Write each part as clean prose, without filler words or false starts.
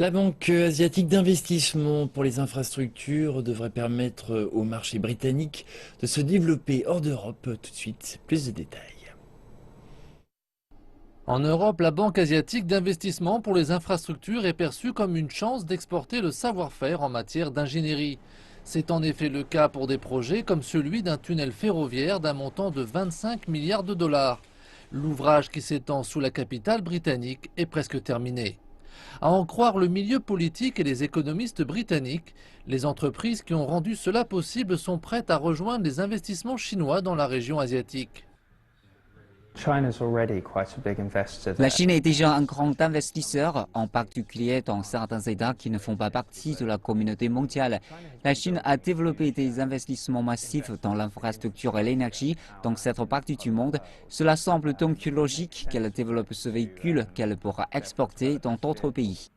La Banque asiatique d'investissement pour les infrastructures devrait permettre au marché britannique de se développer hors d'Europe. Tout de suite, plus de détails. En Europe, la Banque asiatique d'investissement pour les infrastructures est perçue comme une chance d'exporter le savoir-faire en matière d'ingénierie. C'est en effet le cas pour des projets comme celui d'un tunnel ferroviaire d'un montant de 25 milliards de dollars. L'ouvrage qui s'étend sous la capitale britannique est presque terminé. À en croire le milieu politique et les économistes britanniques, les entreprises qui ont rendu cela possible sont prêtes à rejoindre les investissements chinois dans la région asiatique. La Chine est déjà un grand investisseur, en particulier dans certains États qui ne font pas partie de la communauté mondiale. La Chine a développé des investissements massifs dans l'infrastructure et l'énergie dans cette partie du monde. Cela semble donc logique qu'elle développe ce véhicule qu'elle pourra exporter dans d'autres pays.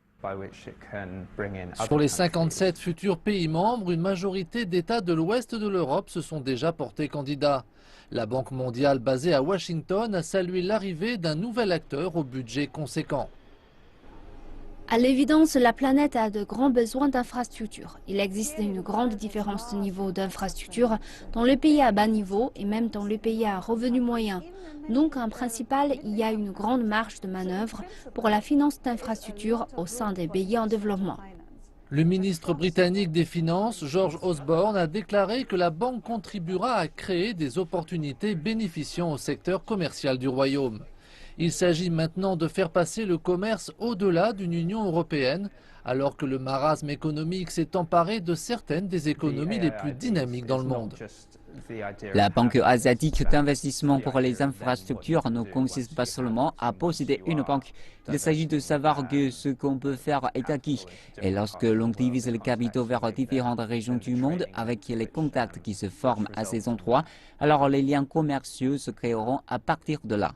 Sur les 57 futurs pays membres, une majorité d'États de l'ouest de l'Europe se sont déjà portés candidats. La Banque mondiale basée à Washington a salué l'arrivée d'un nouvel acteur au budget conséquent. À l'évidence, la planète a de grands besoins d'infrastructures. Il existe une grande différence de niveau d'infrastructure dans les pays à bas niveau et même dans les pays à revenus moyens. Donc, en principal, il y a une grande marge de manœuvre pour la finance d'infrastructures au sein des pays en développement. Le ministre britannique des Finances, George Osborne, a déclaré que la banque contribuera à créer des opportunités bénéficiant au secteur commercial du Royaume. Il s'agit maintenant de faire passer le commerce au-delà d'une Union européenne, alors que le marasme économique s'est emparé de certaines des économies les plus dynamiques dans le monde. La Banque asiatique d'investissement pour les infrastructures ne consiste pas seulement à posséder une banque. Il s'agit de savoir que ce qu'on peut faire est acquis. Et lorsque l'on divise les capitaux vers différentes régions du monde avec les contacts qui se forment à ces endroits, alors les liens commerciaux se créeront à partir de là.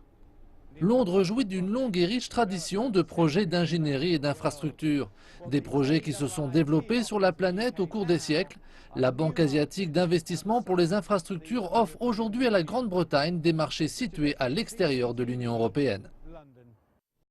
Londres jouit d'une longue et riche tradition de projets d'ingénierie et d'infrastructures. Des projets qui se sont développés sur la planète au cours des siècles. La Banque asiatique d'investissement pour les infrastructures offre aujourd'hui à la Grande-Bretagne des marchés situés à l'extérieur de l'Union européenne.